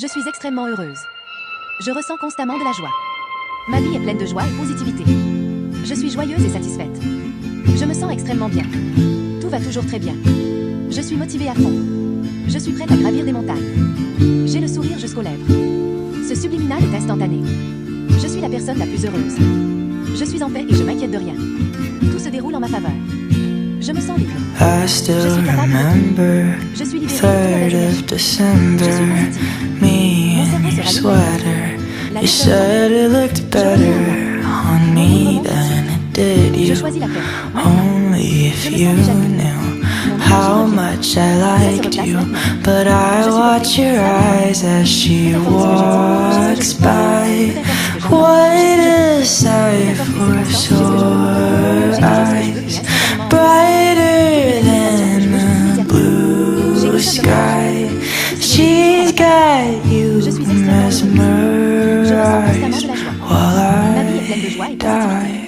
Je suis extrêmement heureuse. Je ressens constamment de la joie. Ma vie est pleine de joie et positivité. Je suis joyeuse et satisfaite. Je me sens extrêmement bien. Tout va toujours très bien. Je suis motivée à fond. Je suis prête à gravir des montagnes. J'ai le sourire jusqu'aux lèvres. Ce subliminal est instantané. Je suis la personne la plus heureuse. Je suis en paix et je m'inquiète de rien. Tout se déroule en ma faveur. Je me sens libre. I still remember 3rd of December, me in your sweater. You said it looked better on me than it did you. Only if you knew how much I liked you. But I watch your eyes as she walks by. What a sight for sore eyes, brighter than the blue sky. She's got you mesmerized while I die.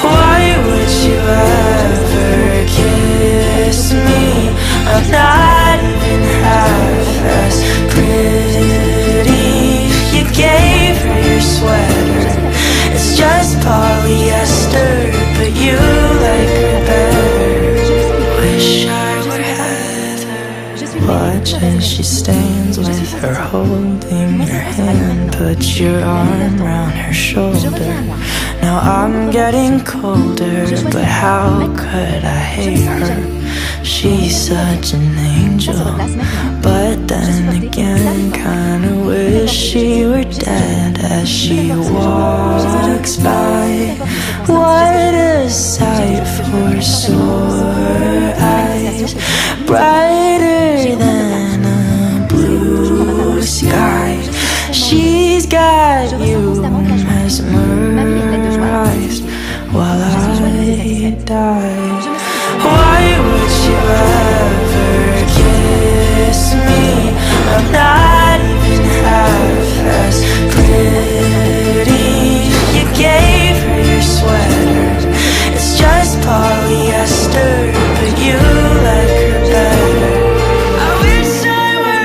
Why would you ever kiss me? I'm not even half as pretty. You gave her your sweater. It's just polyester, but you like her better. Wish I were Heather. Watch as she stands with her holding your hand. Put your arm around her shoulder. Now I'm getting colder, but how could I hate her? She's such an angel, but then again, kinda wish she were dead as she walks by. What a sight for sore eyes, brighter than a blue sky. She's got you mesmerized while I die. Why would you ever kiss me? I'm not even half as pretty. You gave her your sweater. It's just polyester, but you like her better. I wish I were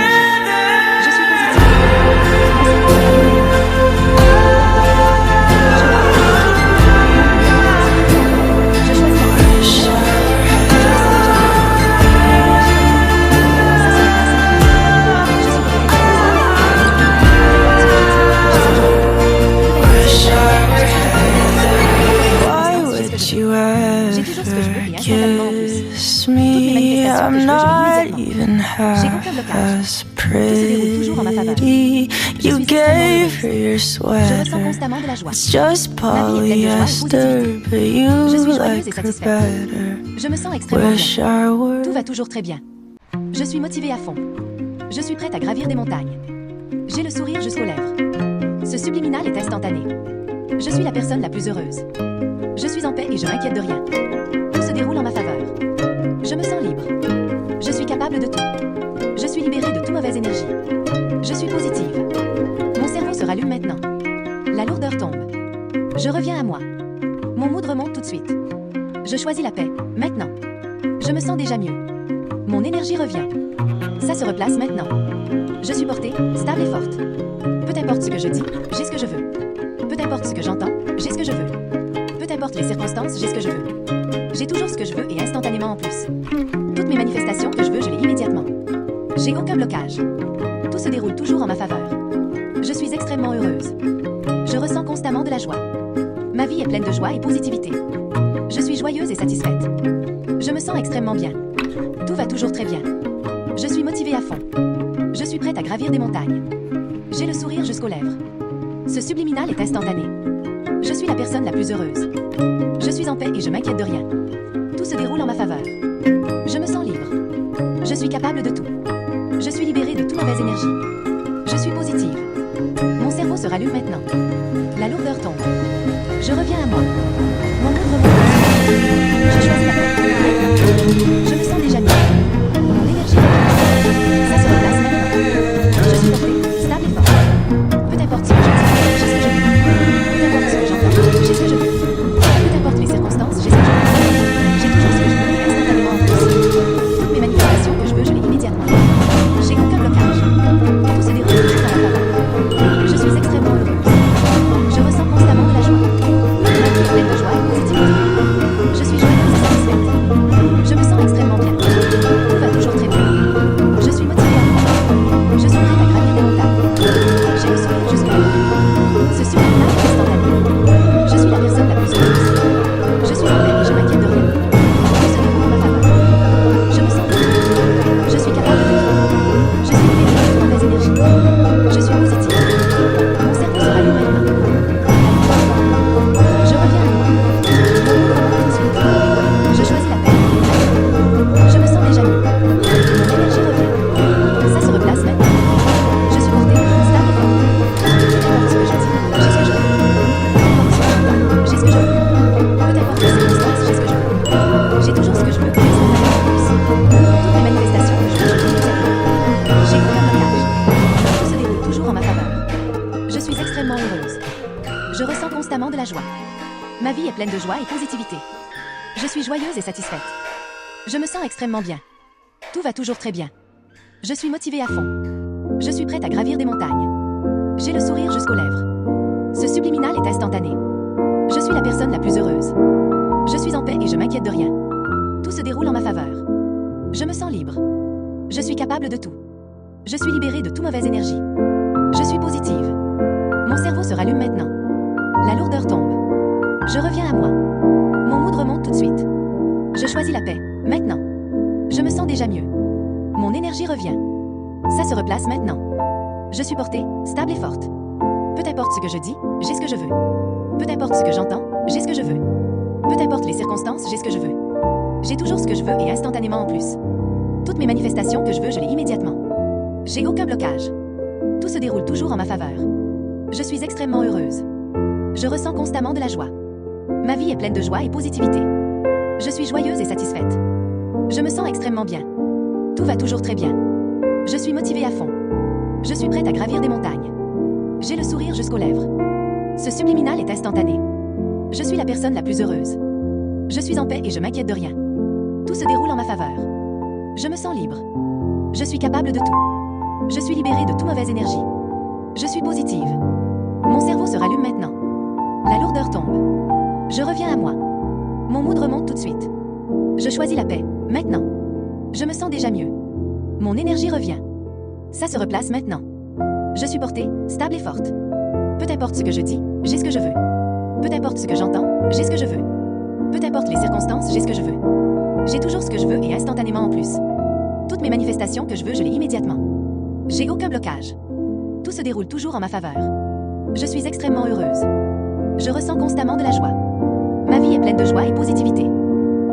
kiss me, I'm not even half as pretty. You gave her your sweater. It's just polyester, but you like her better. Je me sens extrêmement Wish bien. I were. Tout va toujours très bien. Je suis motivée à fond. Je suis prête à gravir des montagnes. J'ai le sourire jusqu'aux lèvres. Ce subliminal est instantané. Je suis la personne la plus heureuse. Je suis en paix et je m'inquiète de rien. Tout se déroule en ma faveur. Je me sens libre. Je suis capable de tout. Je suis libérée de toute mauvaise énergie. Je suis positive. Mon cerveau se rallume maintenant. La lourdeur tombe. Je reviens à moi. Mon mood remonte tout de suite. Je choisis la paix, maintenant. Je me sens déjà mieux. Mon énergie revient. Ça se replace maintenant. Je suis portée, stable et forte. Peu importe ce que je dis, j'ai ce que je veux. Peu importe ce que j'entends, j'ai ce que je veux. Peu importe les circonstances, j'ai ce que je veux. J'ai toujours ce que je veux et instantanément en plus. Toutes mes manifestations que je veux, je l'ai immédiatement. J'ai aucun blocage. Tout se déroule toujours en ma faveur. Je suis extrêmement heureuse. Je ressens constamment de la joie. Ma vie est pleine de joie et positivité. Je suis joyeuse et satisfaite. Je me sens extrêmement bien. Tout va toujours très bien. Je suis motivée à fond. Je suis prête à gravir des montagnes. J'ai le sourire jusqu'aux lèvres. Ce subliminal est instantané. Je suis la personne la plus heureuse. Je suis en paix et je m'inquiète de rien. Tout se déroule en ma faveur. Je me sens libre. Je suis capable de tout. Je suis libérée de toute mauvaise énergie. Je suis positive. Mon cerveau se rallume maintenant. La lourdeur tombe. Je reviens à moi. Mon mood remonte. Je choisis la paix. Je me sens déjà mieux. Mon énergie revient. Ça se replace maintenant. Je suis portée, stable et forte. Peu importe ce que je dis, j'ai ce que je veux. Peu importe ce que j'entends, j'ai ce que je veux. Peu importe les circonstances, j'ai ce que je veux. J'ai toujours ce que je veux et instantanément en plus. Toutes mes manifestations que je veux, je l'ai immédiatement. J'ai aucun blocage. Tout se déroule toujours extrêmement heureuse. Je ressens constamment de la joie. Ma vie est pleine de joie et positivité. Je suis joyeuse et satisfaite. Je me sens extrêmement bien. Tout va toujours très bien. Je suis motivée à fond. Je suis prête à gravir des montagnes. J'ai le sourire jusqu'aux lèvres. Ce subliminal est instantané. Je suis la personne la plus heureuse. Je suis en paix et je m'inquiète de rien. Tout se déroule en ma faveur. Je me sens libre. Je suis capable de tout. Je suis libérée de toute mauvaise énergie. Je suis positive. Mon cerveau se rallume maintenant. La lourdeur tombe. Je reviens à moi. Mon mood remonte tout de suite. Je choisis la paix, maintenant. Je me sens déjà mieux. Mon énergie revient. Ça se replace maintenant. Je suis portée, stable et forte. Peu importe ce que je dis, j'ai ce que je veux. Peu importe ce que j'entends, j'ai ce que je veux. Peu importe les circonstances, j'ai ce que je veux. J'ai toujours ce que je veux et instantanément en plus. Toutes mes manifestations que je veux, je les immédiatement. J'ai aucun blocage. Tout se déroule toujours en ma faveur. Je suis extrêmement heureuse. Je ressens constamment de la joie. Ma vie est pleine de joie et positivité. Je suis joyeuse et satisfaite. Je me sens extrêmement bien. Tout va toujours très bien. Je suis motivée à fond. Je suis prête à gravir des montagnes. J'ai le sourire jusqu'aux lèvres. Ce subliminal est instantané. Je suis la personne la plus heureuse. Je suis en paix et je m'inquiète de rien. Tout se déroule en ma faveur. Je me sens libre. Je suis capable de tout. Je suis libérée de toute mauvaise énergie. Je suis positive. Mon cerveau se rallume maintenant. La lourdeur tombe. Je reviens à moi. Mon mood remonte tout de suite. Je choisis la paix, maintenant. Je me sens déjà mieux. Mon énergie revient. Ça se replace maintenant. Je suis portée, stable et forte. Peu importe ce que je dis, j'ai ce que je veux. Peu importe ce que j'entends, j'ai ce que je veux. Peu importe les circonstances, j'ai ce que je veux. J'ai toujours ce que je veux et instantanément en plus. Toutes mes manifestations que je veux, je les immédiatement. J'ai aucun blocage. Tout se déroule toujours en ma faveur. Je suis extrêmement heureuse. Je ressens constamment de la joie. Ma vie est pleine de joie et positivité.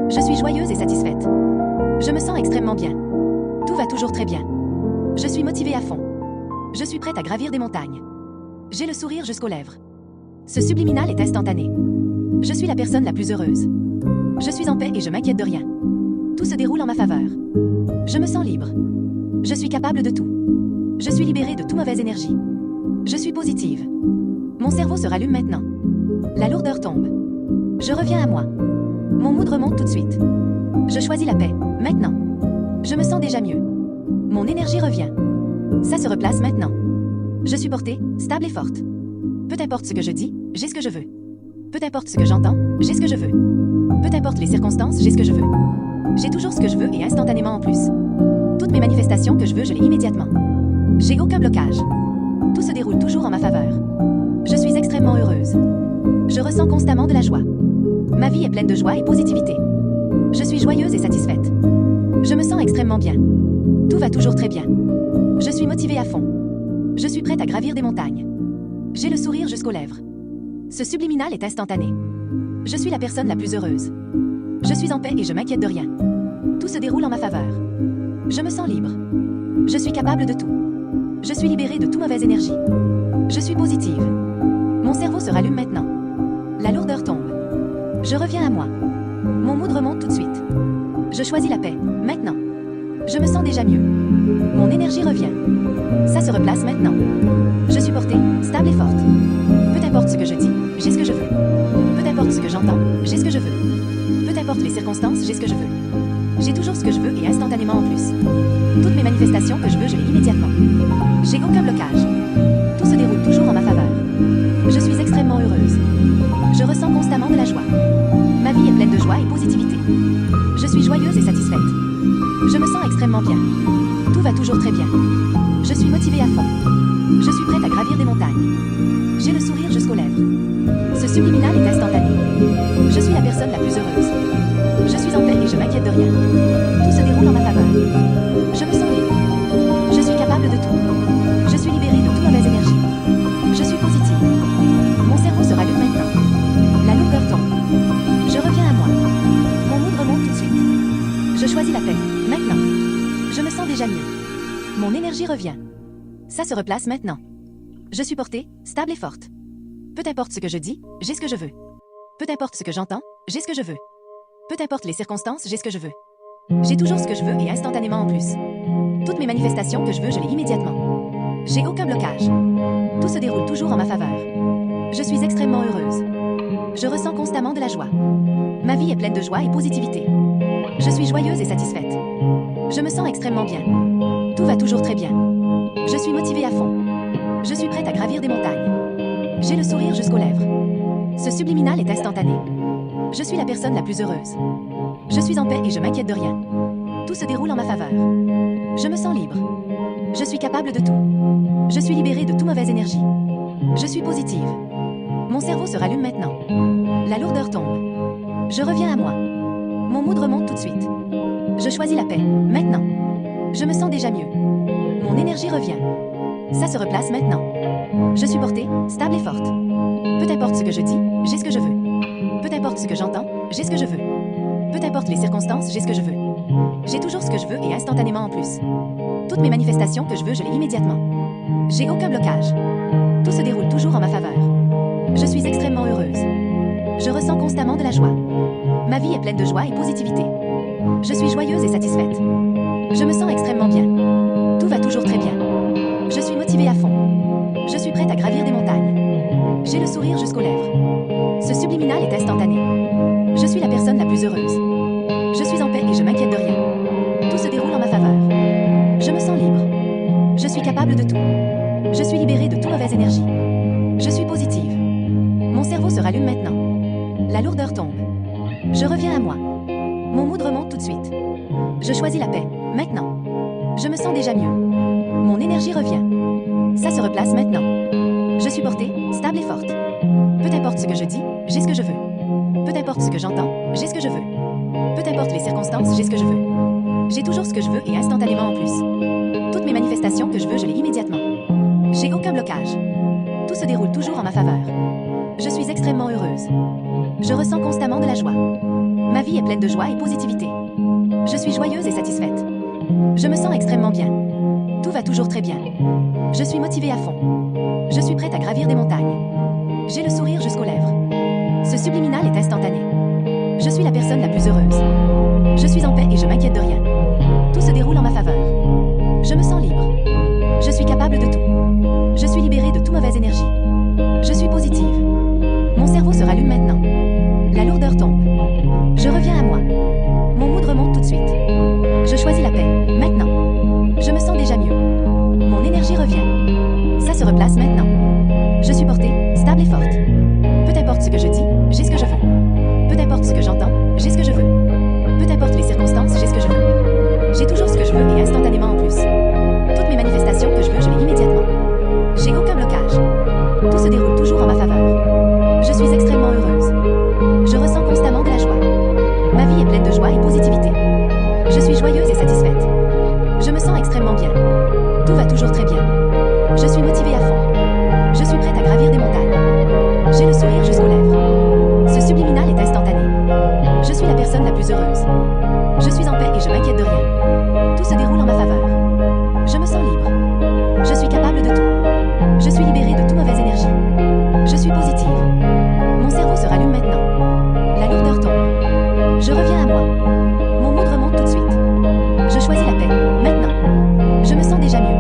Je suis joyeuse et satisfaite. Je me sens extrêmement bien. Tout va toujours très bien. Je suis motivée à fond. Je suis prête à gravir des montagnes. J'ai le sourire jusqu'aux lèvres. Ce subliminal est instantané. Je suis la personne la plus heureuse. Je suis en paix et je m'inquiète de rien. Tout se déroule en ma faveur. Je me sens libre. Je suis capable de tout. Je suis libérée de toute mauvaise énergie. Je suis positive. Mon cerveau se rallume maintenant. La lourdeur tombe. Je reviens à moi. Mon mood remonte tout de suite. Je choisis la paix, maintenant. Je me sens déjà mieux. Mon énergie revient. Ça se replace maintenant. Je suis portée, stable et forte. Peu importe ce que je dis, j'ai ce que je veux. Peu importe ce que j'entends, j'ai ce que je veux. Peu importe les circonstances, j'ai ce que je veux. J'ai toujours ce que je veux et instantanément en plus. Toutes mes manifestations que je veux, je les immédiatement. J'ai aucun blocage. Tout se déroule toujours en ma faveur. Je suis extrêmement heureuse. Je ressens constamment de la joie. Ma vie est pleine de joie et positivité. Je suis joyeuse et satisfaite. Je me sens extrêmement bien. Tout va toujours très bien. Je suis motivée à fond. Je suis prête à gravir des montagnes. J'ai le sourire jusqu'aux lèvres. Ce subliminal est instantané. Je suis la personne la plus heureuse. Je suis en paix et je m'inquiète de rien. Tout se déroule en ma faveur. Je me sens libre. Je suis capable de tout. Je suis libérée de toute mauvaise énergie. Je suis positive. Mon cerveau se rallume maintenant. La lourdeur tombe. Je reviens à moi. Mon mood remonte tout de suite. Je choisis la paix, maintenant. Je me sens déjà mieux. Mon énergie revient. Ça se replace maintenant. Je suis portée, stable et forte. Peu importe ce que je dis, j'ai ce que je veux. Peu importe ce que j'entends, j'ai ce que je veux. Peu importe les circonstances, j'ai ce que je veux. J'ai toujours ce que je veux et instantanément en plus. Toutes mes manifestations que je veux, je les immédiatement. J'ai aucun blocage. Tout se déroule toujours en ma faveur. Je suis extrêmement heureuse. Je ressens constamment de la joie. Ma vie est pleine de joie et positivité. Je suis joyeuse et satisfaite. Je me sens extrêmement bien. Tout va toujours très bien. Je suis motivée à fond. Je suis prête à gravir des montagnes. J'ai le sourire jusqu'aux lèvres. Ce subliminal est instantané. Je suis la personne la plus heureuse. Je suis en paix et je m'inquiète de rien. Tout se déroule en ma faveur. Je me sens libre. Je suis capable de tout. Je suis libérée de toute mauvaise énergie. Je suis positive. Mon cerveau se rallume maintenant. La lourdeur tombe. Je reviens à moi. Mon mood remonte tout de suite. Je choisis la paix, maintenant. Je me sens déjà mieux. Mon énergie revient. Ça se replace maintenant. Je suis portée, stable et forte. Peu importe ce que je dis, j'ai ce que je veux. Peu importe ce que j'entends, j'ai ce que je veux. Peu importe les circonstances, j'ai ce que je veux. J'ai toujours ce que je veux et instantanément en plus. Toutes mes manifestations que je veux, je les immédiatement. J'ai aucun blocage. Tout se déroule toujours en ma faveur. Je suis extrêmement heureuse. Je ressens constamment de la joie. Ma vie est pleine de joie et positivité. Je suis joyeuse et satisfaite. Je me sens extrêmement bien. Tout va toujours très bien. Je suis motivée à fond. Je suis prête à gravir des montagnes. J'ai le sourire jusqu'aux lèvres. Ce subliminal est instantané. Je suis la personne la plus heureuse. Je suis en paix et je m'inquiète de rien. Tout se déroule en ma faveur. Je me sens libre. Je suis capable de tout. Je suis libérée de toute mauvaise énergie. Je suis positive. Mon cerveau se rallume maintenant. La lourdeur tombe. Je reviens à moi. Mon mood remonte tout de suite. Je choisis la paix, maintenant. Je me sens déjà mieux. Mon énergie revient. Ça se replace maintenant. Je suis portée, stable et forte. Peu importe ce que je dis, j'ai ce que je veux. Peu importe ce que j'entends, j'ai ce que je veux. Peu importe les circonstances, j'ai ce que je veux. J'ai toujours ce que je veux et instantanément en plus. Toutes mes manifestations que je veux, je l'ai immédiatement. J'ai aucun blocage. Tout se déroule toujours en ma faveur. Je suis extrêmement heureuse. Je ressens constamment de la joie. Ma vie est pleine de joie et positivité. Je suis joyeuse et satisfaite. Je me sens extrêmement bien. Tout va toujours très bien. Je suis motivée à fond. Je suis prête à gravir des montagnes. J'ai le sourire jusqu'aux lèvres. Ce subliminal est instantané. Je suis la personne la plus heureuse. Je suis en paix et je m'inquiète de rien. Tout se déroule en ma faveur. Je me sens libre. Je suis capable de tout. Je suis libérée de toute mauvaise énergie. Je suis positive. Mon cerveau se rallume maintenant. La lourdeur tombe. Je reviens à moi. Mon mood remonte tout de suite. Je choisis la paix, maintenant. Je me sens déjà mieux. Mon énergie revient. Ça se replace maintenant. Je suis portée, stable et forte. Peu importe ce que je dis, j'ai ce que je veux. Peu importe ce que j'entends, j'ai ce que je veux. Peu importe les circonstances, j'ai ce que je veux. J'ai toujours ce que je veux et instantanément en plus. Toutes mes manifestations que je veux, je l'ai immédiatement. J'ai aucun blocage. Tout se déroule toujours en ma faveur. Je suis extrêmement heureuse. Je ressens constamment de la joie. Ma vie est pleine de joie et positivité. Je suis joyeuse et satisfaite. Je me sens extrêmement bien. Tout va toujours très bien. Je suis motivée à fond. Je suis prête à gravir des montagnes. J'ai le sourire jusqu'aux lèvres. Ce subliminal est instantané. Je suis la personne la plus heureuse. Je suis en paix et je m'inquiète de rien. Tout se déroule en ma faveur. Je me sens libre. Je suis capable de tout. Je suis libérée de toute mauvaise énergie. Je suis positive. Mon cerveau se rallume maintenant. La lourdeur tombe. Je reviens à moi. Mon mood remonte tout de suite. Je choisis la paix, maintenant. Je me sens déjà mieux. Mon énergie revient. Ça se replace maintenant. Je suis portée, stable et forte. Peu importe ce que je dis, j'ai ce que je veux. Peu importe ce que j'entends, j'ai ce que je veux. Peu importe les circonstances, j'ai ce que je veux. J'ai toujours ce que je veux et instantanément en plus. Toutes mes manifestations que je veux, je l'ai immédiatement. J'ai aucun blocage. Tout se déroule toujours en ma faveur. Je suis extrêmement heureuse. Je ressens constamment de la joie. Ma vie est pleine de joie et positivité. Je suis joyeuse et satisfaite. Je me sens extrêmement bien. Tout va toujours très bien. Je suis motivée à fond. Je suis prête à gravir des montagnes. J'ai le sourire jusqu'aux lèvres. Ce subliminal est instantané. Je suis la personne la plus heureuse. Je suis en paix et je m'inquiète de rien. Tout se déroule en ma faveur. Je me sens libre. Je suis capable de tout. Je suis libérée de toute mauvaise énergie. Je suis positive. Mon cerveau se rallume maintenant. La lourdeur tombe. Je reviens à moi. Mon mood remonte tout de suite. Je choisis la paix, maintenant. Je me sens déjà mieux.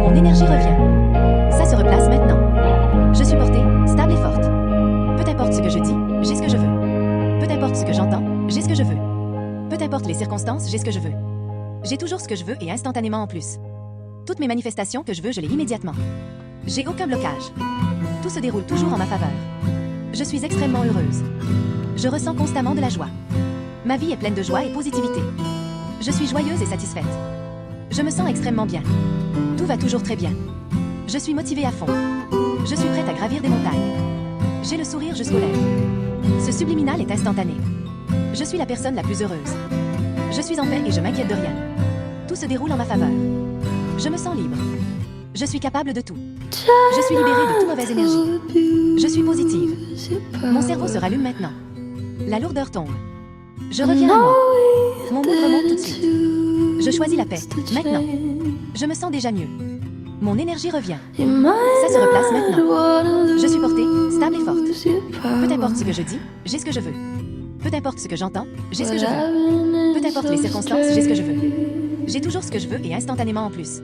Mon énergie revient. Ça se replace maintenant. Je suis portée, stable et forte. Peu importe ce que je dis, j'ai ce que je veux. Peu importe ce que j'entends, j'ai ce que je veux. Peu importe les circonstances, j'ai ce que je veux. J'ai toujours ce que je veux et instantanément en plus. Toutes mes manifestations que je veux, je l'ai immédiatement. J'ai aucun blocage. Tout se déroule toujours en ma faveur. Je suis extrêmement heureuse. Je ressens constamment de la joie. Ma vie est pleine de joie et positivité. Je suis joyeuse et satisfaite. Je me sens extrêmement bien. Tout va toujours très bien. Je suis motivée à fond. Je suis prête à gravir des montagnes. J'ai le sourire jusqu'aux lèvres. Ce subliminal est instantané. Je suis la personne la plus heureuse. Je suis en paix et je m'inquiète de rien. Tout se déroule en ma faveur. Je me sens libre. Je suis capable de tout. Je suis libérée de toute mauvaise énergie. Je suis positive. Mon cerveau se rallume maintenant. La lourdeur tombe. Je reviens à moi. Mon mood remonte tout de suite. Je choisis la paix, maintenant. Je me sens déjà mieux. Mon énergie revient. Ça se replace maintenant. Je suis portée, stable et forte. Peu importe ce que je dis, j'ai ce que je veux. Peu importe ce que j'entends, j'ai ce que je veux. Peu importe les circonstances, j'ai ce que je veux. J'ai toujours ce que je veux et instantanément en plus.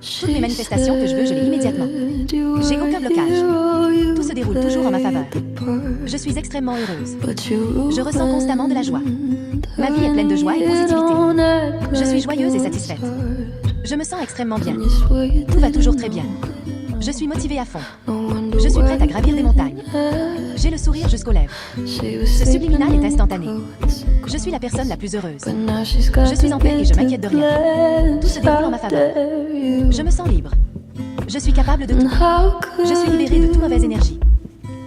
Toutes mes manifestations que je veux, je l'ai immédiatement. J'ai aucun blocage. Tout se déroule toujours en ma faveur. Je suis extrêmement heureuse. Je ressens constamment de la joie. Ma vie est pleine de joie et positivité. Je suis joyeuse et satisfaite. Je me sens extrêmement bien. Tout va toujours très bien. Je suis motivée à fond. Je suis prête à gravir des montagnes. J'ai le sourire jusqu'aux lèvres. Ce subliminal est instantané. Je suis la personne la plus heureuse. Je suis en paix et je m'inquiète de rien. Tout se déroule en ma faveur. Je me sens libre. Je suis capable de tout. Je suis libérée de toute mauvaise énergie.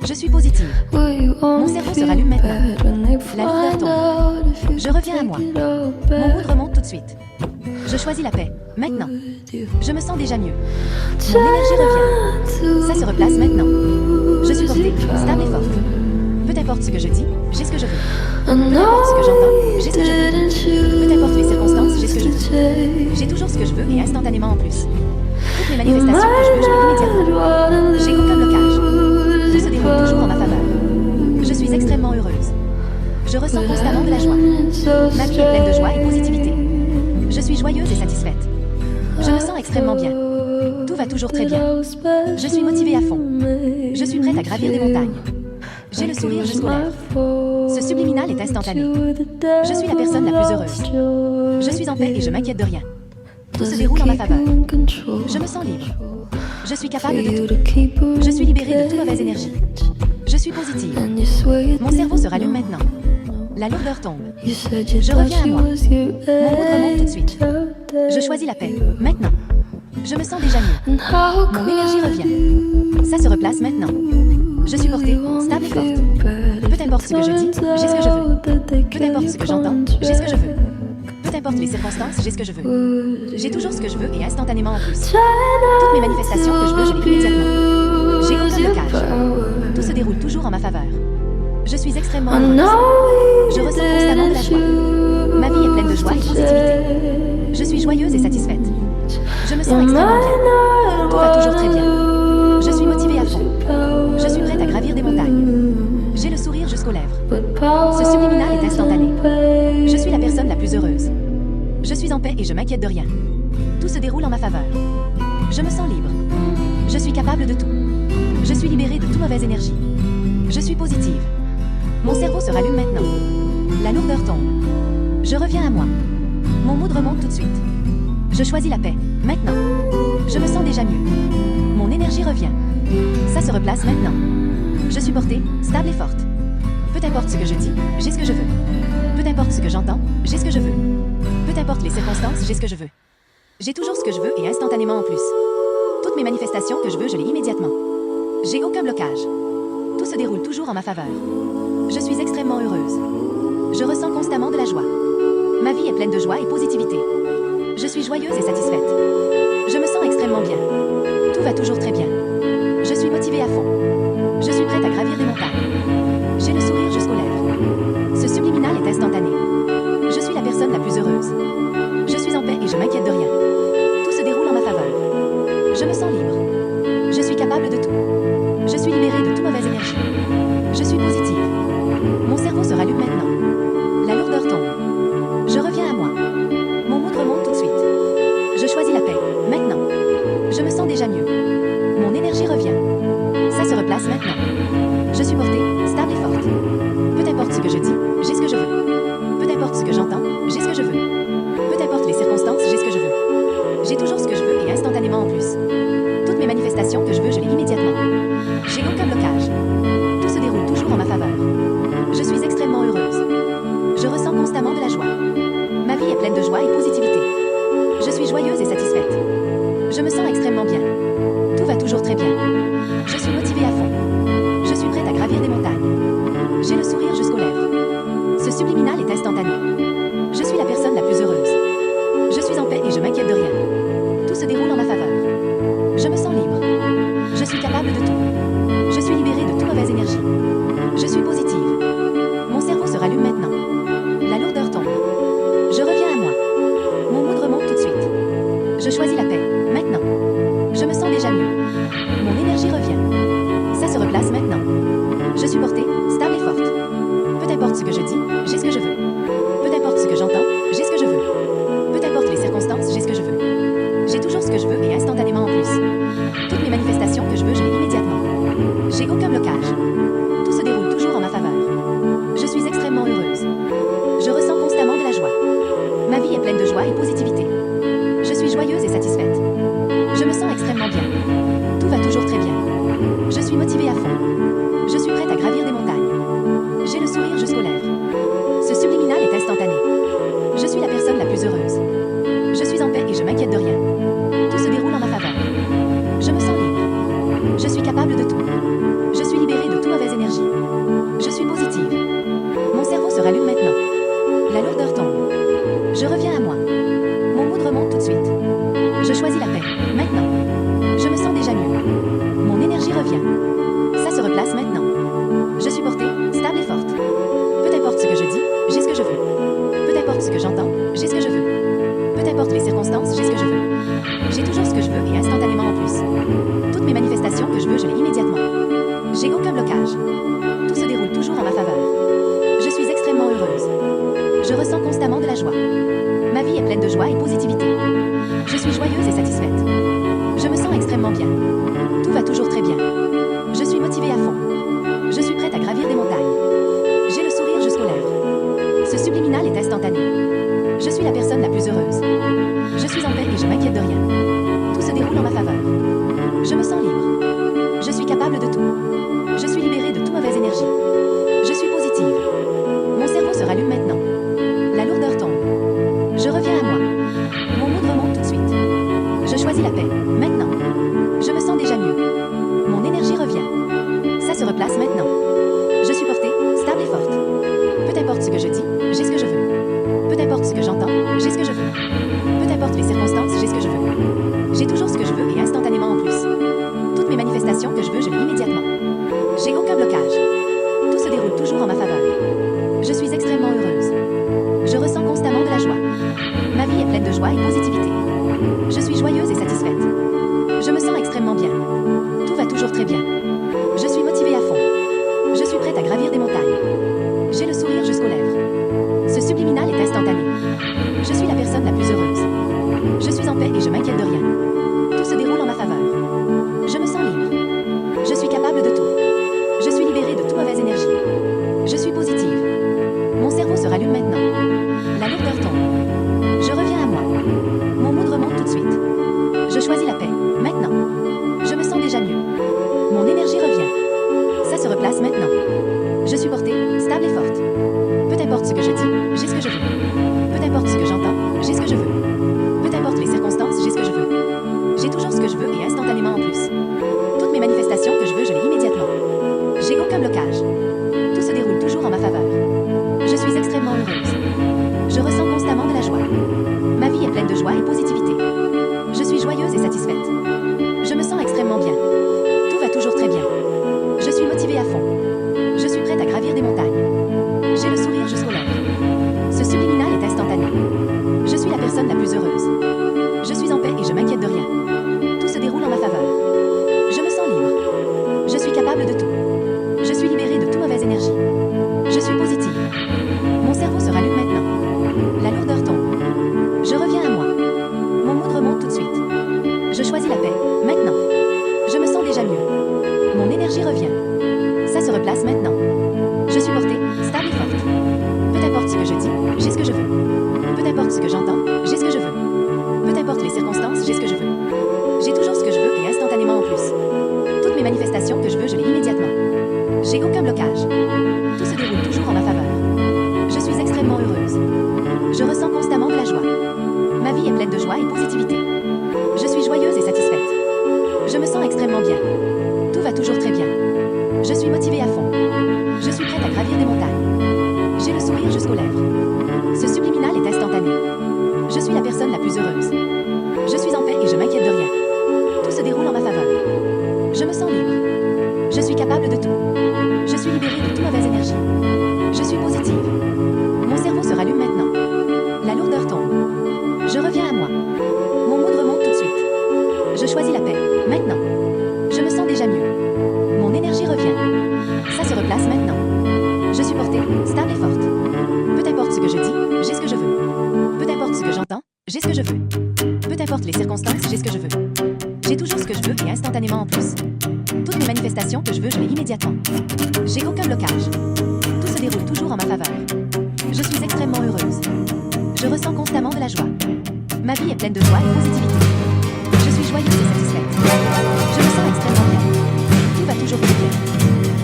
Je suis positive. Mon cerveau se rallume maintenant. La lourdeur tombe. Je reviens à moi. Mon mood remonte tout de suite. Je choisis la paix, maintenant. Je me sens déjà mieux. Mon énergie revient. Ça se replace maintenant. Je suis portée, stable et forte. Peu importe ce que je dis, j'ai ce que je veux. Peu importe ce que j'entends, j'ai ce que je veux. Peu importe les circonstances, j'ai ce que je veux. J'ai toujours ce que je veux et instantanément en plus. Toutes les manifestations que je veux, je l'ai immédiatement. J'ai aucun blocage. Tout se déroule toujours en ma faveur. Je suis extrêmement heureuse. Je ressens constamment de la joie. Ma vie est pleine de joie et positivité. Je suis joyeuse et satisfaite. Je me sens extrêmement bien. Tout va toujours très bien. Je suis motivée à fond. Je suis prête à gravir des montagnes. J'ai le sourire jusqu'aux lèvres. Ce subliminal est instantané. Je suis la personne la plus heureuse. Je suis en paix et je m'inquiète de rien. Tout se déroule en ma faveur. Je me sens libre. Je suis capable de tout. Je suis libérée de toute mauvaise énergie. Je suis positive. Mon cerveau se rallume maintenant. La lourdeur tombe. Je reviens à moi. Mon mood remonte tout de suite. Je choisis la paix, maintenant. Je me sens déjà mieux. Mon énergie revient. Ça se replace maintenant. Je suis portée, stable et forte. Peu importe ce que je dis, j'ai ce que je veux. Peu importe ce que j'entends, j'ai ce que je veux. Peu importe les circonstances, j'ai ce que je veux. J'ai toujours ce que je veux et instantanément en plus. Toutes mes manifestations que je veux, je les immédiatement. J'ai aucun blocage. Tout se déroule toujours en ma faveur. Je suis extrêmement heureuse. Je ressens constamment de la joie. Ma vie est pleine de joie et positivité. Je suis joyeuse et satisfaite. Je me sens extrêmement bien. Tout va toujours très bien. Je suis motivée à fond. Je suis prête à gravir des montagnes. J'ai le sourire jusqu'aux lèvres. Ce subliminal est instantané. Je suis la personne la plus heureuse. Je suis en paix et je m'inquiète de rien. Tout se déroule en ma faveur. Je me sens libre. Je suis capable de tout. Je suis libérée de toute mauvaise énergie. Je suis positive. Mon cerveau se rallume maintenant. La lourdeur tombe. Je reviens à moi. Mon mood remonte tout de suite. Je choisis la paix, maintenant. Je me sens déjà mieux. Mon énergie revient. Ça se replace maintenant. Je suis portée, stable et forte. Peu importe ce que je dis, j'ai ce que je veux. Peu importe ce que j'entends, j'ai ce que je veux. Peu importe les circonstances, j'ai ce que je veux. J'ai toujours ce que je veux et instantanément en plus. Toutes mes manifestations que je veux, je l'ai immédiatement. J'ai aucun blocage. Tout se déroule toujours en ma faveur. Je suis extrêmement heureuse. Je ressens constamment de la joie. Ma vie est pleine de joie et positivité. Je suis joyeuse et satisfaite. Je me sens extrêmement bien. Tout va toujours très bien. Je suis motivée à fond. Je suis prête à gravir des montagnes. J'ai le sourire jusqu'aux lèvres. Ce subliminal est instantané. Je suis la personne la plus heureuse. Je suis en paix et je m'inquiète de rien. Tout se déroule en ma faveur. Je me sens libre. Je suis capable de tout. Je suis libérée de toute mauvaise énergie. Je suis positive. Mon cerveau se rallume maintenant. La lourdeur tombe. Je reviens à moi. Mon mood remonte tout de suite. Je choisis la paix, maintenant. Je me sens déjà mieux. Mon énergie revient. Ça se replace maintenant. Je suis portée, stable et forte. Peu importe ce que je dis, j'ai ce que je veux. Peu importe ce que j'entends, j'ai ce que je veux. Peu importe les circonstances, j'ai ce que je veux. J'ai toujours ce que je veux et instantanément en plus. Toutes mes manifestations que je veux, je l'ai immédiatement. J'ai aucun blocage. Tout se déroule toujours en ma faveur. Je suis extrêmement heureuse. Je ressens constamment de la joie. Ma vie est pleine de joie et positivité. Je suis joyeuse et satisfaite. Je me sens extrêmement bien. Tout va toujours très bien. Je suis motivée à fond. Je suis prête à gravir des montagnes. J'ai le sourire jusqu'aux lèvres. Ce subliminal est instantané. Je suis la personne la plus heureuse. Je suis en paix et je m'inquiète de rien. Tout se déroule en ma faveur. Je me sens libre. Je suis capable de tout. Je suis libérée de toute mauvaise énergie. Je suis positive. Mon cerveau se rallume maintenant. La lourdeur tombe. Je reviens à moi. Mon mood remonte tout de suite. Je choisis la paix, maintenant. Je me sens déjà mieux. Mon énergie revient. Ça se replace maintenant. Je suis portée, stable et forte. Peu importe ce que je dis, j'ai ce que je veux. Peu importe ce que j'entends, j'ai ce que je veux. Peu importe les circonstances, j'ai ce que je veux. J'ai toujours ce que je veux et instantanément. manifestation que je veux, je l'ai immédiatement. J'ai aucun blocage. Tout se déroule toujours en ma faveur. Je suis extrêmement heureuse. Je ressens constamment de la joie. Ma vie est pleine de joie et positivité. Je suis joyeuse et satisfaite. Je me sens extrêmement bien. Tout va toujours très bien. Je suis motivée à fond. Je suis prête à gravir des montagnes. J'ai le sourire jusqu'aux lèvres. Ce subliminal est instantané. Je suis la personne la plus heureuse. Je suis en paix et je m'inquiète de rien. Tout se déroule en ma faveur. Je me sens libre. Je suis capable de tout. Je suis libérée de toute mauvaise énergie. Je suis positive. Mon cerveau se rallume maintenant. La lourdeur tombe. Je reviens à moi. Mon mood remonte tout de suite. Je choisis la paix, maintenant. Je me sens déjà mieux. Mon énergie revient. Ça se replace maintenant. Je suis portée, stable et forte. Peu importe ce que je dis, j'ai ce que je veux. Peu importe ce que j'entends, j'ai ce que je veux. Peu importe les circonstances, j'ai ce que je veux. J'ai toujours ce que je veux et instantanément en plus. Toutes mes manifestations que je veux, je l'ai immédiatement. J'ai aucun blocage. Tout se déroule toujours en ma faveur. Je suis extrêmement heureuse. Je ressens constamment de la joie. Ma vie est pleine de joie et positivité. Je suis joyeuse et satisfaite. Je me sens extrêmement bien. Tout va toujours très bien. Je suis motivée à fond. Je suis prête à gravir des montagnes. J'ai le sourire jusqu'aux lèvres. Ce subliminal est instantané. Je suis la personne la plus heureuse. Je suis en paix et je m'inquiète de rien. Tout se déroule en ma faveur. Je me sens libre. Je suis capable de tout. Je suis libérée de toute mauvaise énergie. Je suis positive. Mon cerveau se rallume maintenant. La lourdeur tombe. Je reviens à moi. Mon mood remonte tout de suite. Je choisis la paix, maintenant. Je me sens déjà mieux. Mon énergie revient. Ça se replace maintenant. Je suis portée, stable et forte. Peu importe ce que je dis, j'ai ce que je veux. Peu importe ce que j'entends, j'ai ce que je veux. Peu importe les circonstances, j'ai ce que je veux. J'ai toujours ce que je veux et instantanément en plus. Toutes mes manifestations que je veux, je l'ai immédiatement. J'ai aucun blocage. Tout se déroule toujours en ma faveur. Je suis extrêmement heureuse. Je ressens constamment de la joie. Ma vie est pleine de joie et positivité. Je suis joyeuse et satisfaite. Je me sens extrêmement bien. Tout va toujours très bien. Je suis motivée à fond. Je suis prête à gravir des montagnes. J'ai le sourire jusqu'aux lèvres. Ce subliminal est instantané. Je suis la personne la plus heureuse. Je suis en paix et je m'inquiète de rien. Tout se déroule en ma faveur. Je me sens libre. Je suis capable de tout. Je suis libérée de toute mauvaise énergie. Je suis positive. Mon cerveau se rallume maintenant. La lourdeur tombe. Je reviens à moi. Mon mood remonte tout de suite. Je choisis la paix, maintenant. Je me sens déjà mieux. Mon énergie revient. Ça se replace maintenant. Je suis portée, stable et forte. Peu importe ce que je dis, j'ai ce que je veux. Peu importe ce que j'entends, j'ai ce que je veux. Peu importe les circonstances, j'ai ce que je veux. J'ai toujours ce que je veux et instantanément en plus. Toutes mes manifestations que je veux, je l'ai immédiatement. J'ai aucun blocage. Tout se déroule toujours en ma faveur. Je suis extrêmement heureuse. Je ressens constamment de la joie. Ma vie est pleine de joie et positivité. Je suis joyeuse et satisfaite. Je me sens extrêmement bien. Tout va toujours très bien. Je suis motivée à fond. Je suis prête à gravir des montagnes. J'ai le sourire jusqu'aux lèvres. Ce subliminal est instantané. Je suis la personne la plus heureuse. Je suis en paix et je m'inquiète de rien. Tout se déroule en ma faveur. Je me sens libre. Je suis capable de tout. Je suis libérée de toute mauvaise énergie. Je suis positive. Mon cerveau se rallume maintenant. La lourdeur tombe. Je reviens à moi. Mon mood remonte tout de suite. Je choisis la paix, maintenant. Je me sens déjà mieux. Mon énergie revient. Ça se replace maintenant. Je suis portée, stable et forte. Peu importe ce que je dis, j'ai ce que je veux. Peu importe ce que j'entends, j'ai ce que je veux. Peu importe les circonstances, j'ai ce que je veux. J'ai toujours ce que je veux et instantanément en plus. Toutes mes manifestations que je veux, je l'ai immédiatement. J'ai aucun blocage. Tout se déroule toujours en ma faveur. Je suis extrêmement heureuse. Je ressens constamment de la joie. Ma vie est pleine de joie et positivité. Je suis joyeuse et satisfaite. Je me sens extrêmement bien. Tout va toujours très bien. Je suis motivée à fond. Je suis prête à gravir des montagnes. J'ai le sourire jusqu'aux lèvres. Ce subliminal est instantané. Je suis la personne la plus heureuse. Je suis en paix et je m'inquiète de rien. Tout se déroule en ma faveur. Je me sens libre. Je suis capable de tout. Je suis libérée de toute mauvaise énergie. Je suis positive. Mon cerveau se rallume maintenant. La lourdeur tombe. Je reviens à moi. Mon mood remonte tout de suite. Je choisis la paix, maintenant. Je me sens déjà mieux. Mon énergie revient. Ça se replace maintenant. Je suis portée, stable et forte. Peu importe ce que je dis, j'ai ce que je veux. Peu importe ce que j'entends, j'ai ce que je veux. Peu importe les circonstances, j'ai ce que je veux. Toutes mes manifestations que je veux, je l'ai immédiatement. J'ai aucun blocage. Tout se déroule toujours en ma faveur. Je suis extrêmement heureuse. Je ressens constamment de la joie. Ma vie est pleine de joie et positivité. Je suis joyeuse et satisfaite. Je me sens extrêmement bien. Tout va toujours très bien.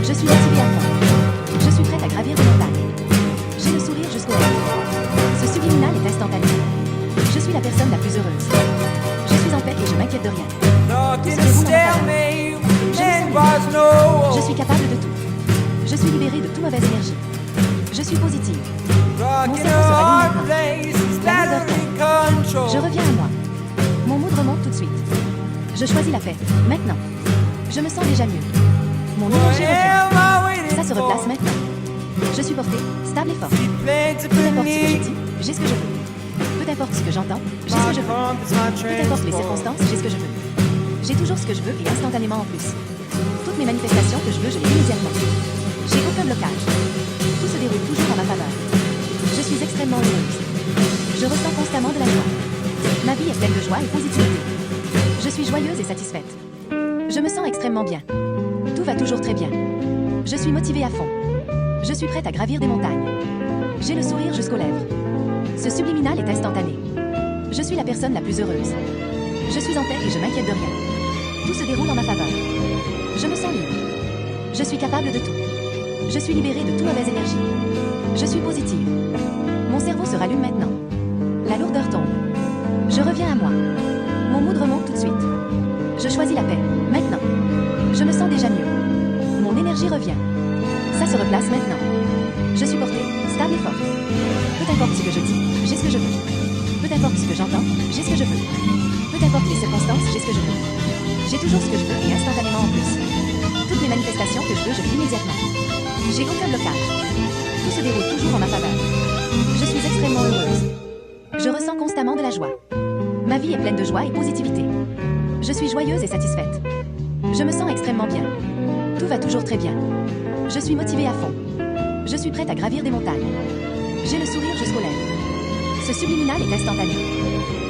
Je suis motivée à fond. Je suis prête à gravir des montagnes. J'ai le sourire jusqu'aux lèvres. Ce subliminal est instantané. Je suis la personne la plus heureuse. Je suis en paix et je m'inquiète de rien. Tout se déroule en ma faveur. Je suis capable de tout. Je suis libérée de toute mauvaise énergie. Je suis positive. Mon cerveau se rallume maintenant. La lourdeur tombe. Je reviens à moi. Mon mood remonte tout de suite. Je choisis la paix, maintenant. Je me sens déjà mieux. Mon énergie revient. Ça se replace maintenant. Je suis portée, stable et forte. Peu importe ce que je dis, j'ai ce que je veux. Peu importe ce que j'entends, j'ai ce que je veux. Peu importe les circonstances, j'ai ce que je veux. J'ai toujours ce que je veux et instantanément en plus. Toutes mes manifestations que je veux, je les immédiatement. J'ai aucun blocage. Tout se déroule toujours en ma faveur. Je suis extrêmement heureuse. Je ressens constamment de la joie. Ma vie est pleine de joie et positivité. Je suis joyeuse et satisfaite. Je me sens extrêmement bien. Tout va toujours très bien. Je suis motivée à fond. Je suis prête à gravir des montagnes. J'ai le sourire jusqu'aux lèvres. Ce subliminal est instantané. Je suis la personne la plus heureuse. Je suis en paix et je m'inquiète de rien. Tout se déroule en ma faveur. Je me sens libre. Je suis capable de tout. Je suis libérée de toute mauvaise énergie. Je suis positive. Mon cerveau se rallume maintenant. La lourdeur tombe. Je reviens à moi. Mon mood remonte tout de suite. Je choisis la paix, maintenant. Je me sens déjà mieux. Mon énergie revient. Ça se replace maintenant. Je suis portée, stable et forte. Peu importe ce que je dis, j'ai ce que je veux. Peu importe ce que j'entends, j'ai ce que je veux. Peu importe les circonstances, j'ai ce que je veux. J'ai toujours ce que je veux et instantanément en plus. Toutes mes manifestations que je veux, je vis immédiatement. J'ai aucun blocage. Tout se déroule toujours en ma faveur. Je suis extrêmement heureuse. Je ressens constamment de la joie. Ma vie est pleine de joie et positivité. Je suis joyeuse et satisfaite. Je me sens extrêmement bien. Tout va toujours très bien. Je suis motivée à fond. Je suis prête à gravir des montagnes. J'ai le sourire jusqu'aux lèvres. Ce subliminal est instantané.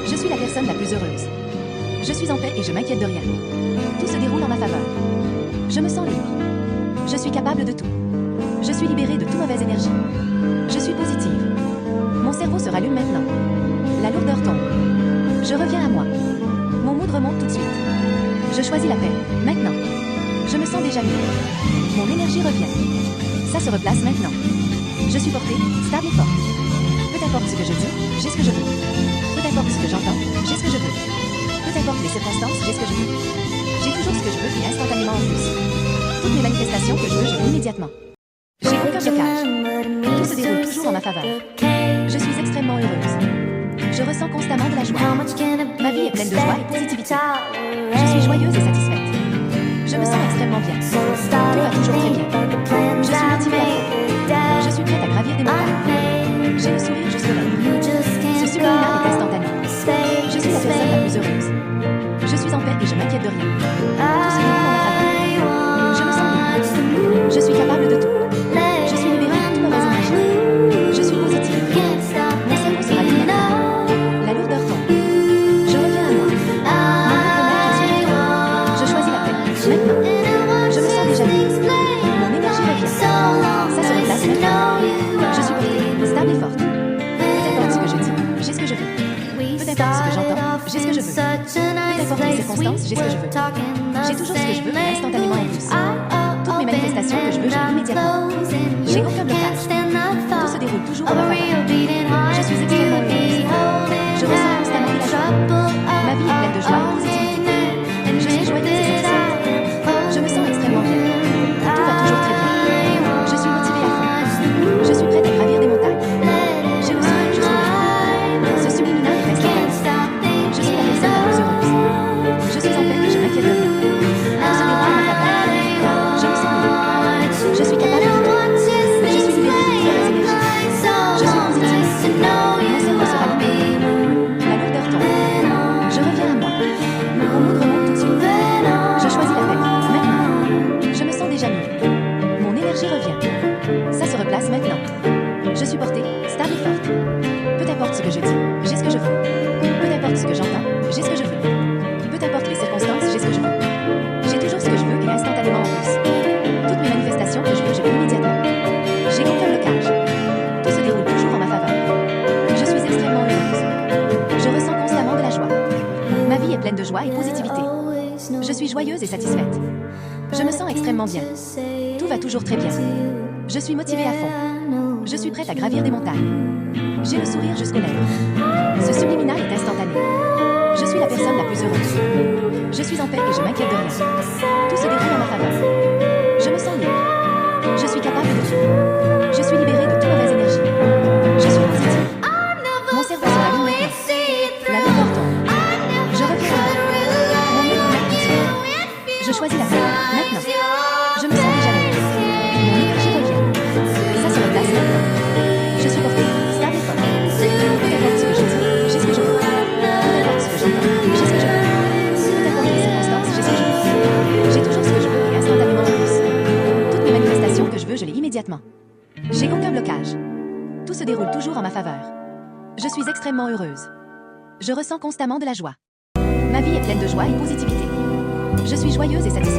Je suis la personne la plus heureuse. Je suis en paix et je m'inquiète de rien. Tout se déroule en ma faveur. Je me sens libre. Je suis capable de tout. Je suis libérée de toute mauvaise énergie. Je suis positive. Mon cerveau se rallume maintenant. La lourdeur tombe. Je reviens à moi. Mon mood remonte tout de suite. Je choisis la paix, maintenant. Je me sens déjà mieux. Mon énergie revient. Ça se replace maintenant. Je suis portée, stable et forte. Peu importe ce que je dis, j'ai ce que je veux. Peu importe ce que j'entends, j'ai ce que je veux. Peu importe les circonstances, j'ai ce que je veux. J'ai toujours ce que je veux et instantanément en plus. Toutes mes manifestations que je veux, je veux immédiatement. J'ai aucun blocage. Tout se déroule toujours en ma faveur. Je suis extrêmement heureuse. Je ressens constamment de la joie. Ma vie est pleine de joie et positivité. Je suis joyeuse et satisfaite. Je me sens extrêmement bien. Tout va toujours très bien. Je suis motivée à fond. Je suis prête à gravir des montagnes. J'ai le sourire jusqu'aux lèvres. Ce subliminal est instantané. Je suis la personne la plus heureuse. Je suis en paix et je m'inquiète de rien. Tout se déroule en ma faveur. Je me sens libre. Je suis capable de tout. Je suis libérée de toute mauvaise énergie. Je suis positive. Mon cerveau se rallume maintenant. La lourdeur tombe. Je reviens à moi. Mon mood remonte tout de suite. Je choisis la paix, maintenant. Je me sens déjà mieux. Mon énergie revient. Ça se replace maintenant. Je suis portée, stable et forte. Peu importe ce que je dis, j'ai ce que je veux. Peu importe ce que j'entends, j'ai ce que je veux. Peu importe les circonstances, j'ai ce que je veux. J'ai toujours ce que je veux et instantanément en plus. Toutes mes manifestations que je veux, je vis immédiatement. J'ai aucun blocage. Tout se déroule toujours en ma faveur. Je suis extrêmement heureuse. Je ressens constamment de la joie. Ma vie est pleine de joie et positivité. Je suis joyeuse et satisfaite. Je me sens extrêmement bien. Tout va toujours très bien. Je suis motivée à fond. Je suis prête à gravir des montagnes. J'ai le sourire jusqu'au lèvres. Ce subliminal est instantané. Je suis la personne la plus heureuse. Je suis en paix et je m'inquiète de rien. Tout se déroule en ma faveur. Je me sens libre. Je suis capable de tout. Je suis libérée de toute mauvaise énergie. Je suis joyeuse et satisfaite. Je me sens extrêmement bien. Tout va toujours très bien. Je suis motivée à fond. Je suis prête à gravir des montagnes. J'ai le sourire jusqu'aux lèvres. Ce subliminal est instantané. Je suis la personne la plus heureuse. Je suis en paix et je m'inquiète de rien. Tout se déroule en ma faveur. Je me sens libre. Je suis capable de tout. Je suis libérée de toute mauvaise énergie. Je suis positive. Mon cerveau se rallume maintenant. La lumière tombe. Je reviens à moi. Mon mouvement tout de suite. Je choisis la paix. Maintenant. Je me sens déjà mieux. Mon énergie revient. Ça se replace maintenant. Je suis portée, stable et forte. Peu importe ce que je dis, j'ai ce que je veux. Peu importe ce que j'entends, j'ai ce que je veux. Peu importe les circonstances, j'ai ce que je veux. J'ai toujours ce que je veux et instantanément en plus. Toutes mes manifestations que je veux, je les immédiatement. J'ai aucun blocage. Tout se déroule toujours en ma faveur. Je suis extrêmement heureuse. Je ressens constamment de la joie. Ma vie est pleine de joie et positivité. Je suis joyeuse et satisfaite.